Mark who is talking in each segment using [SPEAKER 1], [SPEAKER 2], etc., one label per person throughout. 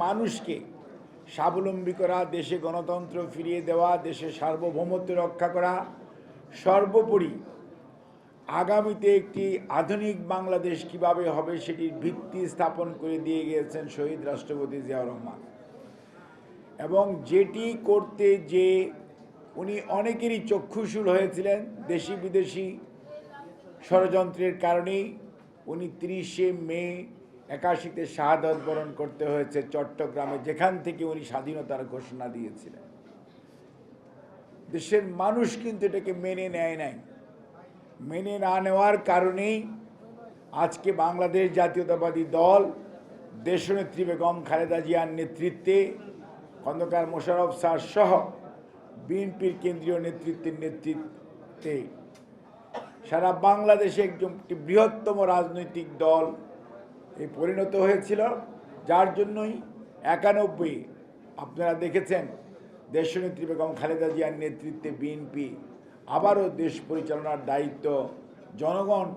[SPEAKER 1] মানুষকে স্বাবলম্বী করা, দেশে গণতন্ত্র ফিরিয়ে দেওয়া, দেশের সার্বভৌমত্ব রক্ষা করা, সর্বোপরি আগামীতে একটি আধুনিক বাংলাদেশ কিভাবে হবে সেটির ভিত্তি স্থাপন করে দিয়ে গিয়েছেন শহীদ রাষ্ট্রপতি জিয়াউর রহমান। এবং যেটি করতে যে উনি অনেকেরই চক্ষুশূল হয়েছিলেন, দেশি বিদেশি ষড়যন্ত্রের কারণেই উনি 30শে মে 81-তে শাহাদাত বরণ করতে হয়েছে চট্টগ্রামে, যেখান থেকে উনি স্বাধীনতার ঘোষণা দিয়েছিলেন। দেশের মানুষ কিন্তু এটাকে মেনে নেয় নাই। মেনে না নেওয়ার কারণেই আজকে বাংলাদেশ জাতীয়তাবাদী দল দেশনেত্রী বেগম খালেদা জিয়ার নেতৃত্বে, খন্দকার মোশাররফ স্যার সহ বিএনপির কেন্দ্রীয় নেতৃত্বে সারা বাংলাদেশে একটি বৃহত্তম রাজনৈতিক দল পরিণত হয়েছিল, যার জন্যই 91 আপনারা দেখেছেন দেশনেত্রী বেগম খালেদা জিয়ার নেতৃত্বে বিএনপি আবারও দেশ পরিচালনার দায়িত্ব জনগণ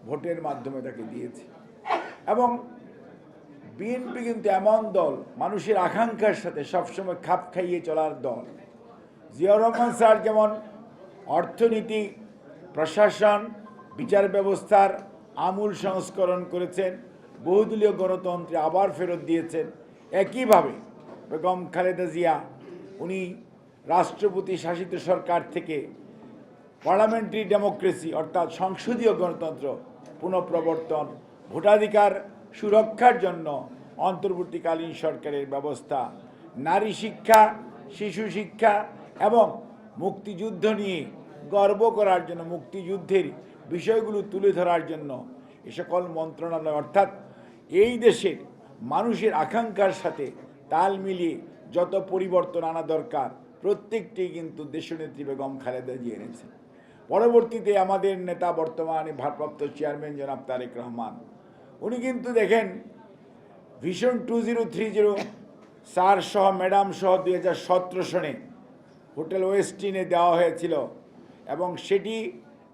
[SPEAKER 1] ভোটের মাধ্যমে তাকে দিয়েছে। এবং বিএনপি কিন্তু এমন দল, মানুষের আকাঙ্ক্ষার সাথে সবসময় খাপ খাইয়ে চলার দল। জিয়াউর রহমান স্যার যেমন অর্থনীতি, প্রশাসন, বিচার ব্যবস্থার আমূল সংস্করণ করেছেন, বহুদলীয় গণতন্ত্রে আবার ফেরত দিয়েছেন, একইভাবে বেগম খালেদা জিয়া উনি রাষ্ট্রপতি শাসিত সরকার থেকে পার্লামেন্টারি ডেমোক্রেসি অর্থাৎ সংসদীয় গণতন্ত্র পুনঃপ্রবর্তন, ভোটাধিকার সুরক্ষার জন্য অন্তর্বর্তীকালীন সরকারের ব্যবস্থা, নারী শিক্ষা, শিশু শিক্ষা এবং মুক্তিযুদ্ধ নিয়ে গর্ব করার জন্য, মুক্তিযুদ্ধের বিষয়গুলো তুলে ধরার জন্য এ সকল মন্ত্রণালয় অর্থাৎ এই দেশের মানুষের আকাঙ্ক্ষার সাথে তাল মিলিয়ে যত পরিবর্তন আনা দরকার প্রত্যেকটি কিন্তু দেশনেত্রী বেগম খালেদা জিয়া এনেছেন। পরবর্তীতে আমাদের নেতা, বর্তমানে ভারপ্রাপ্ত চেয়ারম্যান জনাব তারেক রহমান, উনি কিন্তু দেখেন ভিশন 2030 স্যার সহ ম্যাডাম সহ 2017 সনে হোটেল ওয়েস্টিনে দেওয়া হয়েছিল এবং সেটি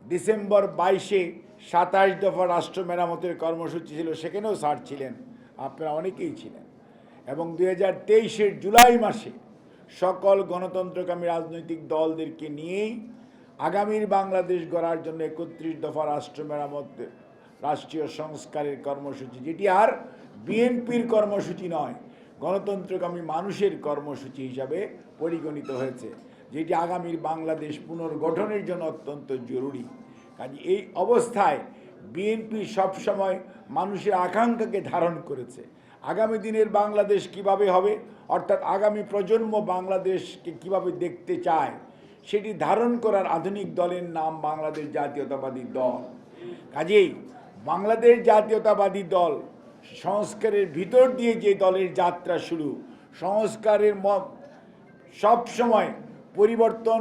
[SPEAKER 1] ডিসেম্বর 22-এ 27 দফা রাষ্ট্র মেরামতের কর্মসূচি ছিল, সেখানেও স্যার ছিলেন, আপনারা অনেকেই ছিলেন। এবং 2023-এর জুলাই মাসে সকল গণতন্ত্রকামী রাজনৈতিক দলদেরকে নিয়েই আগামীর বাংলাদেশ গড়ার জন্য 31 দফা রাষ্ট্র মেরামত রাষ্ট্রীয় সংস্কারের কর্মসূচি, যেটি আর বিএনপির কর্মসূচি নয়, গণতন্ত্রকামী মানুষের কর্মসূচি হিসাবে পরিগণিত হয়েছে, যেটি আগামীর বাংলাদেশ পুনর্গঠনের জন্য অত্যন্ত জরুরি। কাজে এই অবস্থায় বিএনপি সবসময় মানুষের আকাঙ্ক্ষাকে ধারণ করেছে। আগামী দিনের বাংলাদেশ কিভাবে হবে, অর্থাৎ আগামী প্রজন্ম বাংলাদেশকে কিভাবে দেখতে চায়, সেটি ধারণ করার আধুনিক দলের নাম বাংলাদেশ জাতীয়তাবাদী দল। কাজেই বাংলাদেশ জাতীয়তাবাদী দল সংস্কারের ভিতর দিয়ে যে দলের যাত্রা শুরু, সংস্কারের সব সময় পরিবর্তন